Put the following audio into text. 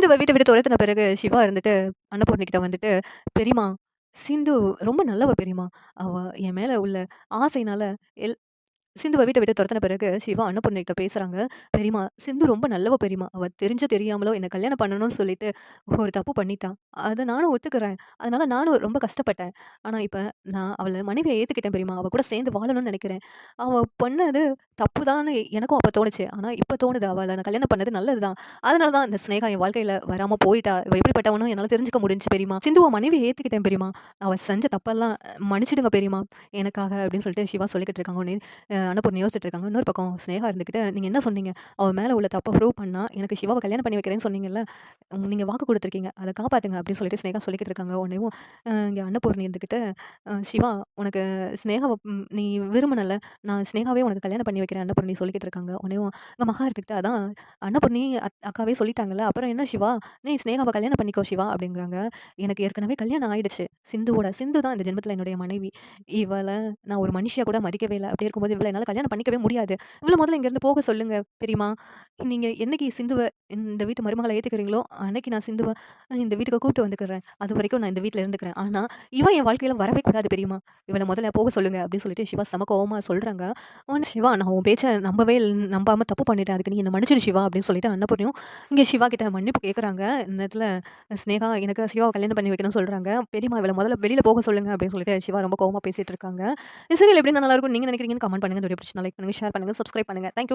சிந்துவ வீட்ட விட்டு துரத்துன பிறகு சிவா இருந்துட்டு அன்னபூர்ணி கிட்ட வந்துட்டு, "பெரியம்மா, சிந்து ரொம்ப நல்லவ பெரியம்மா. அவ என் மேல உள்ள ஆசையினால எல்" சிந்துவ வீட்ட விட்டு தொரத்துன பிறகு, சிவா அன்னபூர்ணி கிட்ட பேசுறாங்க. "பெரியம்மா, சிந்து ரொம்ப நல்லவ பெரியம்மா. அவ தெரிஞ்சோ தெரியாமலோ என்ன கல்யாணம் பண்ணணும்னு சொல்லிட்டு ஒரு தப்பு பண்ணிட்டா. அத நானும் ஒத்துக்கிறேன். அதனால நானும் ரொம்ப கஷ்டப்பட்டேன். ஆனா இப்ப நான் அவள மனைவியா ஏத்துக்கிட்டேன் பெரியம்மா. அவ கூட சேர்ந்து வாழணும்னு நெனைக்கிறேன். அவ பண்ணது தப்பு தான்னு எனக்கும் அப்ப தோணுச்சு. ஆனா இப்ப தோணுது அவள நான் கல்யாணம் பண்ணது நல்லது தான். அதனால தான் இந்த சினேகா என் வாழ்க்கையில வராம போயிட்டா. இவ எப்படிப்பட்டவன்னு என்னால தெரிஞ்சுக்க முடிஞ்சுச்சு பெரியம்மா. சிந்துவ மனைவியா ஏத்துக்கிட்டேன் பெரியம்மா. அவ செஞ்ச தப்பெல்லாம் மன்னிச்சுடுங்க பெரியம்மா எனக்காக" அப்படின்னு சொல்லிட்டு சிவா சொல்லிக்கிட்டு இருக்காங்க. உடனே அன்னபூர்ணி யோசிச்சுட்டு இருக்காங்க. இன்னொரு பக்கம் ஸ்னேகா இருந்துகிட்டு, "நீங்க என்ன சொன்னீங்க? அவ மேல உள்ள தப்ப ப்ரூவ் பண்ணா, எனக்கு சிவாவ கல்யாணம் பண்ணி வைக்கிறேன்னு சொன்னீங்கல்ல. நீங்க வாக்கு குடுத்துருக்கீங்க. அத காப்பாத்துங்க." அப்படின்னு சொல்லிட்டு ஸ்னேகா சொல்லிக்கிட்டு இருக்காங்க. உடனேவும் இங்க அன்னபூர்ணி இருந்துகிட்டு, "சிவா, உனக்கு ஸ்னேகாவ நீ விரும்புனல்ல. நான் ஸ்னேகாவே உனக்கு கல்யாணம் பண்ணி வைக்கிறேன்." அன்னபூர்ணி சொல்லிக்கிட்டு இருக்காங்க. உடனேவும் இங்க மகா இருந்துகிட்டு, "அதான் அன்னபூர்ணி அக்காவே சொல்லிட்டாங்கல்ல. அப்புறம் என்ன சிவா? நீ ஸ்னேகாவ கல்யாணம் பண்ணிக்கோ சிவா." அப்படிங்கிறாங்க. "எனக்கு ஏற்கனவே கல்யாணம் ஆயிடுச்சு. சிந்து தான் இந்த ஜென்மத்தில என்னுடைய மனைவி. இவள நான் ஒரு மனுஷியா கூட மதிக்கவே இல்ல. அப்படி இருக்கும்போது இவள என்னால கல்யாணம் பண்ணிக்கவே முடியாது. இவள முதல்ல இங்கேருந்து போக சொல்லுங்க பெரியம்மா. நீங்க என்னைக்கு சிந்துவ இந்த வீட்டு மருமகளா ஏத்துக்கிறீங்களோ, அன்னைக்கு நான் சிந்துவ இந்த வீட்டுக்கு கூட்டு வந்துக்கிறேன். அதுவரைக்கும் நான் இந்த வீட்ல இருந்துக்கிறேன். ஆனா, இவ என் வாழ்க்கையில வரவே கூடாது பெரியம்மா. இவள முதல்ல போக சொல்லுங்க." அப்படின்னு சொல்லிட்டு சிவா செம கோவமா சொல்றாங்க. உடனே "சிவா, நான் உன் பேச்ச நம்பாம தப்பு பண்ணிட்டேன். அதுக்கு நீ என்ன மன்னிச்சிடு சிவா." அப்படின்னு சொல்லிட்டு அன்னபூர்ணியும் இங்க சிவா கிட்ட மன்னிப்பு கேட்கறாங்க. இந்த நேரத்துல ஸ்னேகா எனக்கு சிவாவ கல்யாணம் பண்ணி வைக்கணும்னு சொல்றாங்க. "பெரியம்மா, இவள முதல்ல வெளியில போக சொல்லுங்க." அப்படின்னு சொல்லிட்டு சிவா ரொம்ப கோவமா பேசிட்டு இருக்காங்க. இந்த சீரியல் எப்படி இருந்தா நல்லாருக்கும்னு நீங்க நினைக்கிறீங்கன்னு கமெண்ட் பண்ணுங்க. இந்த வீடியோ பிடிச்சிருந்தா லைக் பண்ணுங்க, ஷேர் பண்ணுங்க, சப்ஸ்கிரைப் பண்ணுங்க. Thank you.